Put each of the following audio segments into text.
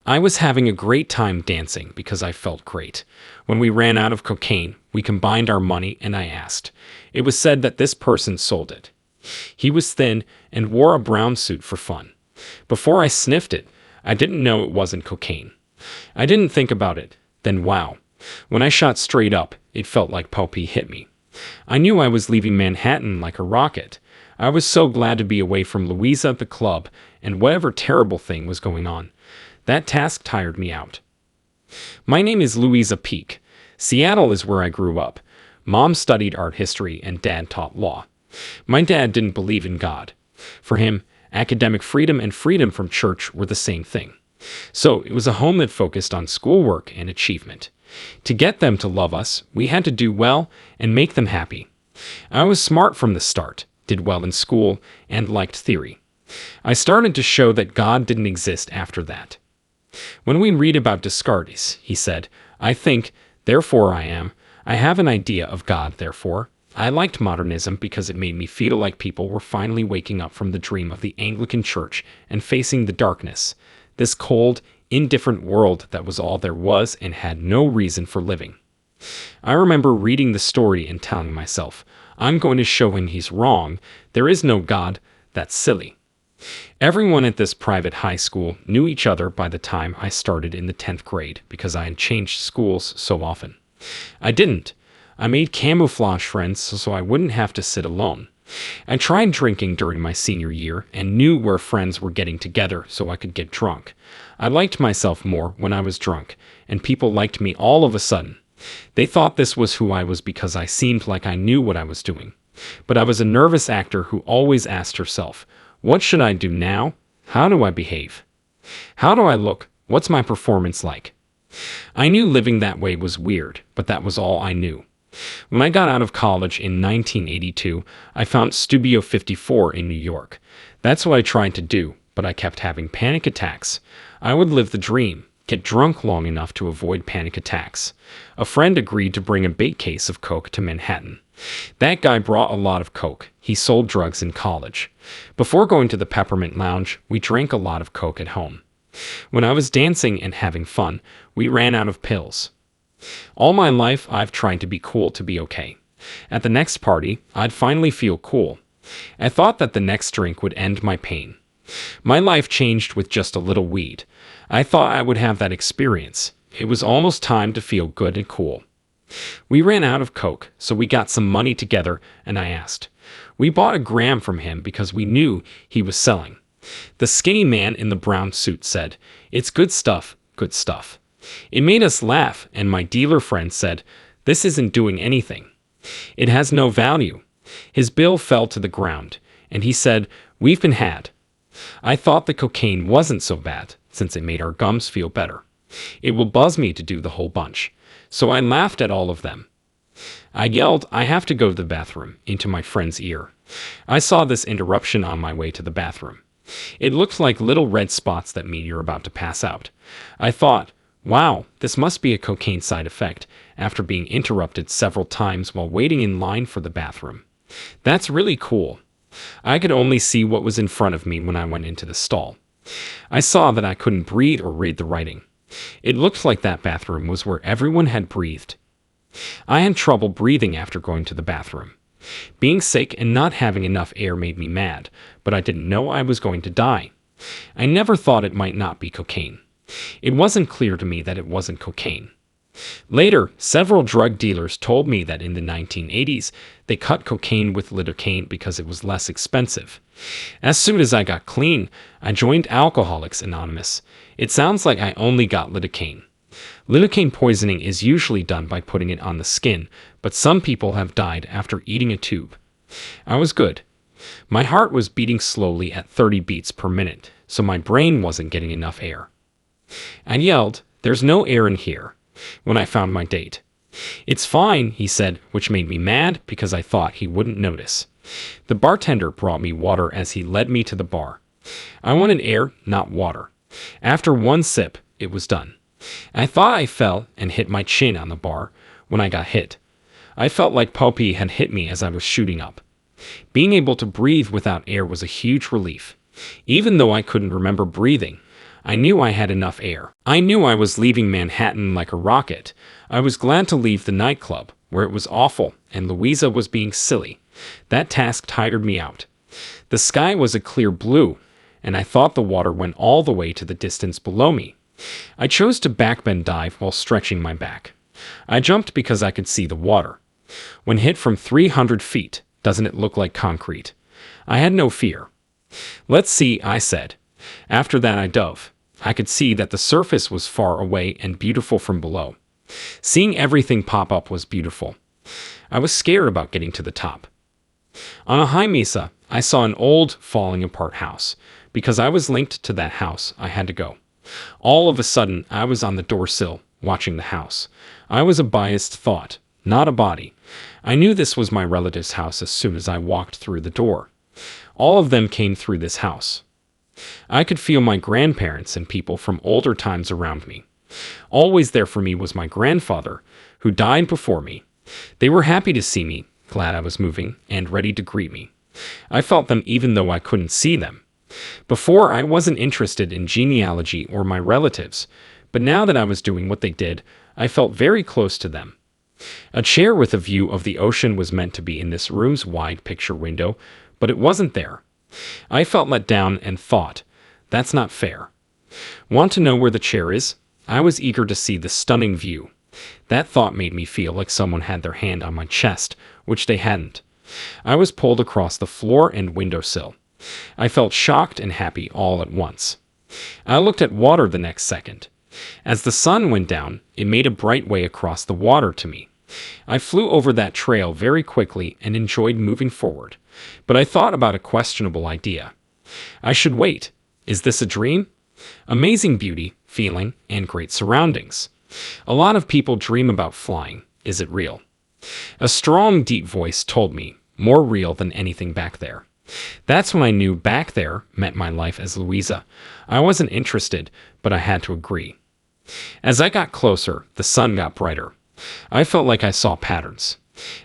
I was having a great time dancing because I felt great. When we ran out of cocaine, we combined our money and I asked. It was said that this person sold it. He was thin and wore a brown suit for fun. Before I sniffed it, I didn't know it wasn't cocaine. I didn't think about it. Then wow. When I shot straight up, it felt like Poppy hit me. I knew I was leaving Manhattan like a rocket. I was so glad to be away from Louisa at the club and whatever terrible thing was going on. That task tired me out. My name is Louisa Peak. Seattle is where I grew up. Mom studied art history and Dad taught law. My dad didn't believe in God. For him, academic freedom and freedom from church were the same thing. So it was a home that focused on schoolwork and achievement. To get them to love us, we had to do well and make them happy. I was smart from the start, did well in school, and liked theory. I started to show that God didn't exist after that. When we read about Descartes, he said, I think, therefore I am. I have an idea of God, therefore. I liked modernism because it made me feel like people were finally waking up from the dream of the Anglican Church and facing the darkness, this cold, indifferent world that was all there was and had no reason for living. I remember reading the story and telling myself, I'm going to show him he's wrong. There is no God. That's silly. Everyone at this private high school knew each other by the time I started in the 10th grade because I had changed schools so often. I didn't. I made camouflage friends so I wouldn't have to sit alone. I tried drinking during my senior year and knew where friends were getting together so I could get drunk. I liked myself more when I was drunk, and people liked me all of a sudden. They thought this was who I was because I seemed like I knew what I was doing. But I was a nervous actor who always asked herself, what should I do now? How do I behave? How do I look? What's my performance like? I knew living that way was weird, but that was all I knew. When I got out of college in 1982, I found Studio 54 in New York. That's what I tried to do, but I kept having panic attacks. I would live the dream, get drunk long enough to avoid panic attacks. A friend agreed to bring a big case of coke to Manhattan. That guy brought a lot of coke. He sold drugs in college. Before going to the Peppermint Lounge, we drank a lot of coke at home. When I was dancing and having fun, we ran out of pills. All my life, I've tried to be cool to be okay. At the next party, I'd finally feel cool. I thought that the next drink would end my pain. My life changed with just a little weed. I thought I would have that experience. It was almost time to feel good and cool. We ran out of coke, so we got some money together, and I asked. We bought a gram from him because we knew he was selling. The skinny man in the brown suit said, "It's good stuff, good stuff." It made us laugh, and my dealer friend said, "This isn't doing anything. It has no value." His bill fell to the ground, and he said, "We've been had." I thought the cocaine wasn't so bad, since it made our gums feel better. It will buzz me to do the whole bunch. So I laughed at all of them. I yelled, "I have to go to the bathroom," into my friend's ear. I saw this interruption on my way to the bathroom. It looked like little red spots that mean you're about to pass out. I thought, wow, this must be a cocaine side effect after being interrupted several times while waiting in line for the bathroom. That's really cool. I could only see what was in front of me when I went into the stall. I saw that I couldn't breathe or read the writing. It looked like that bathroom was where everyone had breathed. I had trouble breathing after going to the bathroom. Being sick and not having enough air made me mad, but I didn't know I was going to die. I never thought it might not be cocaine. It wasn't clear to me that it wasn't cocaine. Later, several drug dealers told me that in the 1980s, they cut cocaine with lidocaine because it was less expensive. As soon as I got clean, I joined Alcoholics Anonymous. It sounds like I only got lidocaine. Lidocaine poisoning is usually done by putting it on the skin, but some people have died after eating a tube. I was good. My heart was beating slowly at 30 beats per minute, so my brain wasn't getting enough air. I yelled, "There's no air in here," when I found my date. "It's fine," he said, which made me mad because I thought he wouldn't notice. The bartender brought me water as he led me to the bar. I wanted air, not water. After one sip, it was done. I thought I fell and hit my chin on the bar when I got hit. I felt like Poppy had hit me as I was shooting up. Being able to breathe without air was a huge relief. Even though I couldn't remember breathing, I knew I had enough air. I knew I was leaving Manhattan like a rocket. I was glad to leave the nightclub, where it was awful and Louisa was being silly. That task tired me out. The sky was a clear blue, and I thought the water went all the way to the distance below me. I chose to backbend dive while stretching my back. I jumped because I could see the water. When hit from 300 feet, doesn't it look like concrete? I had no fear. Let's see, I said. After that I dove. I could see that the surface was far away and beautiful from below. Seeing everything pop up was beautiful. I was scared about getting to the top. On a high mesa, I saw an old, falling apart house. Because I was linked to that house, I had to go. All of a sudden, I was on the doorsill, watching the house. I was a biased thought, not a body. I knew this was my relative's house as soon as I walked through the door. All of them came through this house. I could feel my grandparents and people from older times around me. Always there for me was my grandfather, who died before me. They were happy to see me, glad I was moving, and ready to greet me. I felt them even though I couldn't see them. Before, I wasn't interested in genealogy or my relatives, but now that I was doing what they did, I felt very close to them. A chair with a view of the ocean was meant to be in this room's wide picture window, but it wasn't there. I felt let down and thought, that's not fair. Want to know where the chair is? I was eager to see the stunning view. That thought made me feel like someone had their hand on my chest, which they hadn't. I was pulled across the floor and windowsill. I felt shocked and happy all at once. I looked at water the next second. As the sun went down, it made a bright way across the water to me. I flew over that trail very quickly and enjoyed moving forward. But I thought about a questionable idea. I should wait. Is this a dream? Amazing beauty, feeling, and great surroundings. A lot of people dream about flying. Is it real? A strong, deep voice told me, more real than anything back there. That's when I knew back there meant my life as Louisa. I wasn't interested, but I had to agree. As I got closer, the sun got brighter. I felt like I saw patterns.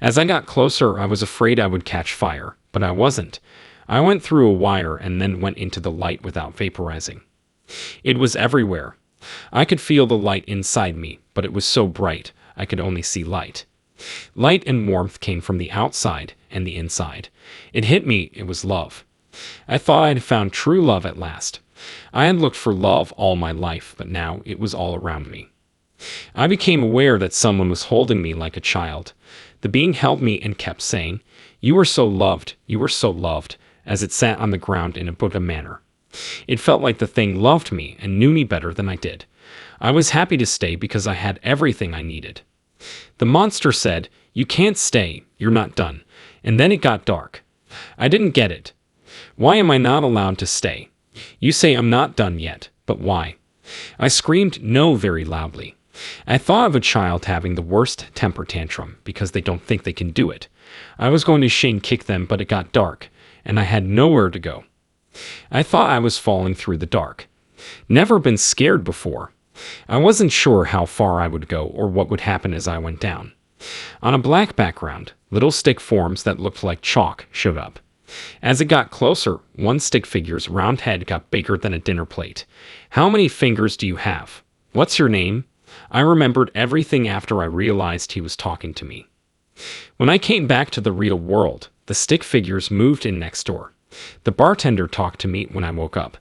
As I got closer, I was afraid I would catch fire, but I wasn't. I went through a wire and then went into the light without vaporizing. It was everywhere. I could feel the light inside me, but it was so bright, I could only see light. Light and warmth came from the outside and the inside. It hit me, it was love. I thought I had found true love at last. I had looked for love all my life, but now it was all around me. I became aware that someone was holding me like a child. The being held me and kept saying, "You are so loved, you are so loved," as it sat on the ground in a Buddha manner. It felt like the thing loved me and knew me better than I did. I was happy to stay because I had everything I needed. The monster said, "You can't stay, you're not done." And then it got dark. I didn't get it. Why am I not allowed to stay? You say I'm not done yet, but why? I screamed no very loudly. I thought of a child having the worst temper tantrum because they don't think they can do it. I was going to Shane kick them, but it got dark, and I had nowhere to go. I thought I was falling through the dark. Never been scared before. I wasn't sure how far I would go or what would happen as I went down. On a black background, little stick forms that looked like chalk showed up. As it got closer, one stick figure's round head got bigger than a dinner plate. "How many fingers do you have? What's your name?" I remembered everything after I realized he was talking to me. When I came back to the real world, the stick figures moved in next door. The bartender talked to me when I woke up.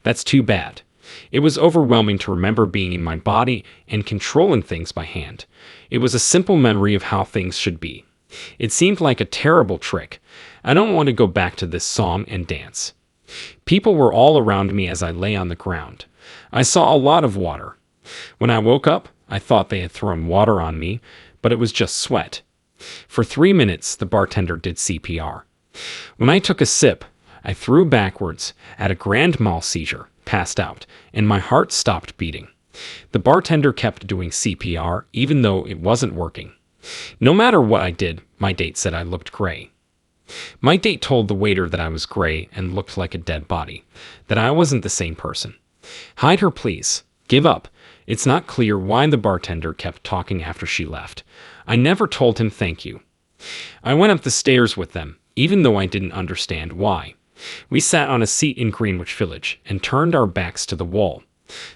That's too bad. It was overwhelming to remember being in my body and controlling things by hand. It was a simple memory of how things should be. It seemed like a terrible trick. I don't want to go back to this song and dance. People were all around me as I lay on the ground. I saw a lot of water. When I woke up, I thought they had thrown water on me, but it was just sweat. For 3 minutes, the bartender did CPR. When I took a sip, I threw backwards, had a grand mal seizure, passed out, and my heart stopped beating. The bartender kept doing CPR even though it wasn't working. No matter what I did, my date said I looked gray. My date told the waiter that I was gray and looked like a dead body, that I wasn't the same person. Hide her, please. Give up. It's not clear why the bartender kept talking after she left. I never told him thank you. I went up the stairs with them, even though I didn't understand why. We sat on a seat in Greenwich Village and turned our backs to the wall.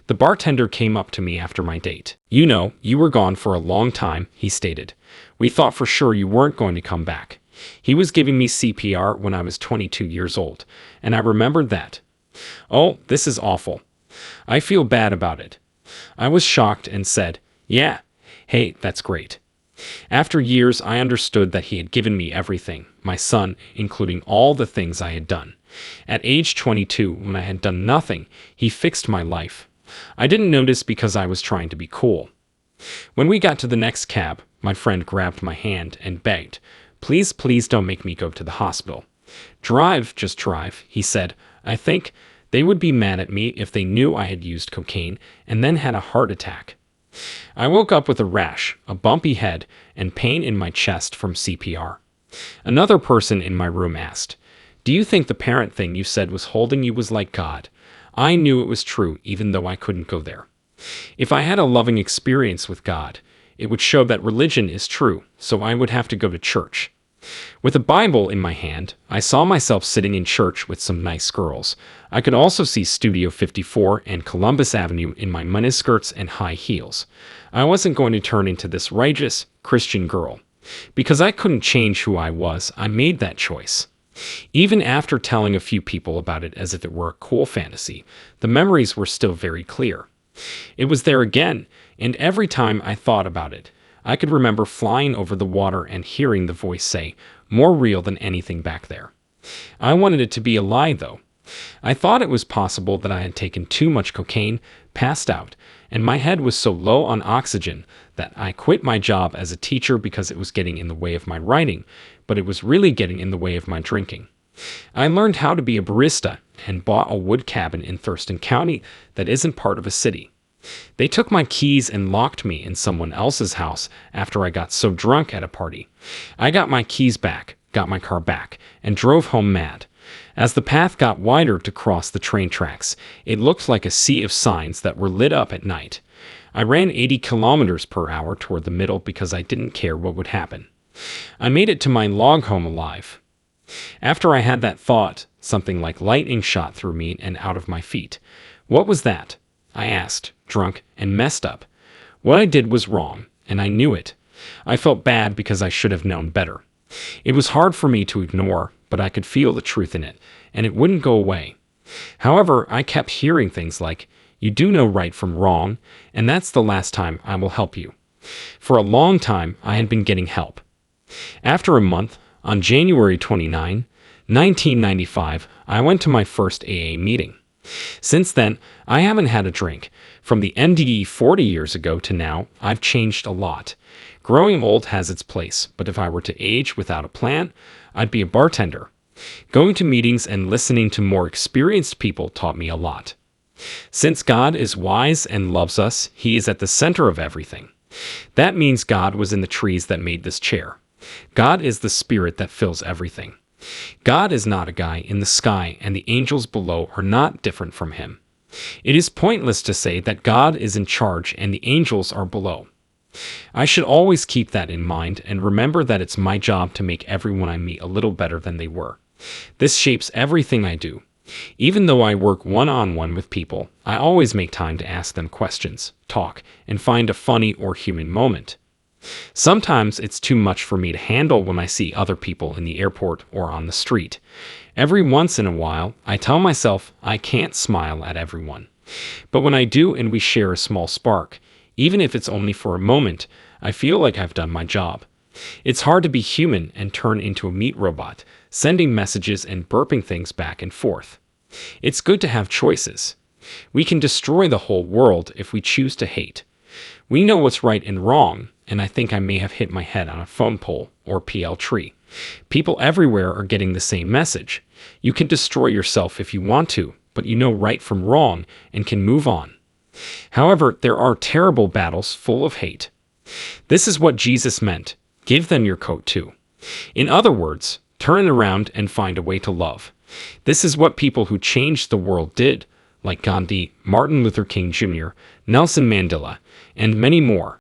The bartender came up to me after my date. "You know, you were gone for a long time," he stated. "We thought for sure you weren't going to come back." He was giving me CPR when I was 22 years old, and I remembered that. "Oh, this is awful. I feel bad about it." I was shocked and said, "Yeah, hey, that's great." After years, I understood that he had given me everything, my son, including all the things I had done. At age 22, when I had done nothing, he fixed my life. I didn't notice because I was trying to be cool. When we got to the next cab, my friend grabbed my hand and begged, "Please, please don't make me go to the hospital." "Drive, just drive," he said. I think they would be mad at me if they knew I had used cocaine and then had a heart attack. I woke up with a rash, a bumpy head, and pain in my chest from CPR. Another person in my room asked, "Do you think the parent thing you said was holding you was like God?" I knew it was true, even though I couldn't go there. If I had a loving experience with God, it would show that religion is true, so I would have to go to church. With a Bible in my hand, I saw myself sitting in church with some nice girls. I could also see Studio 54 and Columbus Avenue in my miniskirts and high heels. I wasn't going to turn into this righteous Christian girl. Because I couldn't change who I was, I made that choice. Even after telling a few people about it as if it were a cool fantasy, the memories were still very clear. It was there again, and every time I thought about it, I could remember flying over the water and hearing the voice say, "More real than anything back there." I wanted it to be a lie, though. I thought it was possible that I had taken too much cocaine, passed out, and my head was so low on oxygen that I quit my job as a teacher because it was getting in the way of my writing, but it was really getting in the way of my drinking. I learned how to be a barista and bought a wood cabin in Thurston County that isn't part of a city. They took my keys and locked me in someone else's house after I got so drunk at a party. I got my keys back, got my car back, and drove home mad. As the path got wider to cross the train tracks, it looked like a sea of signs that were lit up at night. I ran 80 kilometers per hour toward the middle because I didn't care what would happen. I made it to my log home alive. After I had that thought, something like lightning shot through me and out of my feet. "What was that?" I asked, drunk and messed up. What I did was wrong, and I knew it. I felt bad because I should have known better. It was hard for me to ignore, but I could feel the truth in it, and it wouldn't go away. However, I kept hearing things like, "You do know right from wrong, and that's the last time I will help you." For a long time, I had been getting help. After a month, on January 29, 1995, I went to my first AA meeting. Since then, I haven't had a drink. From the NDE 40 years ago to now, I've changed a lot. Growing old has its place, but if I were to age without a plan, I'd be a bartender. Going to meetings and listening to more experienced people taught me a lot. Since God is wise and loves us, He is at the center of everything. That means God was in the trees that made this chair. God is the spirit that fills everything. God is not a guy in the sky, and the angels below are not different from Him. It is pointless to say that God is in charge and the angels are below. I should always keep that in mind and remember that it's my job to make everyone I meet a little better than they were. This shapes everything I do. Even though I work one-on-one with people, I always make time to ask them questions, talk, and find a funny or human moment. Sometimes it's too much for me to handle when I see other people in the airport or on the street. Every once in a while, I tell myself I can't smile at everyone. But when I do and we share a small spark, even if it's only for a moment, I feel like I've done my job. It's hard to be human and turn into a meat robot, sending messages and burping things back and forth. It's good to have choices. We can destroy the whole world if we choose to hate. We know what's right and wrong, and I think I may have hit my head on a phone pole or PL tree. People everywhere are getting the same message. You can destroy yourself if you want to, but you know right from wrong and can move on. However, there are terrible battles full of hate. This is what Jesus meant. Give them your coat too. In other words, turn around and find a way to love. This is what people who changed the world did, like Gandhi, Martin Luther King Jr., Nelson Mandela, and many more.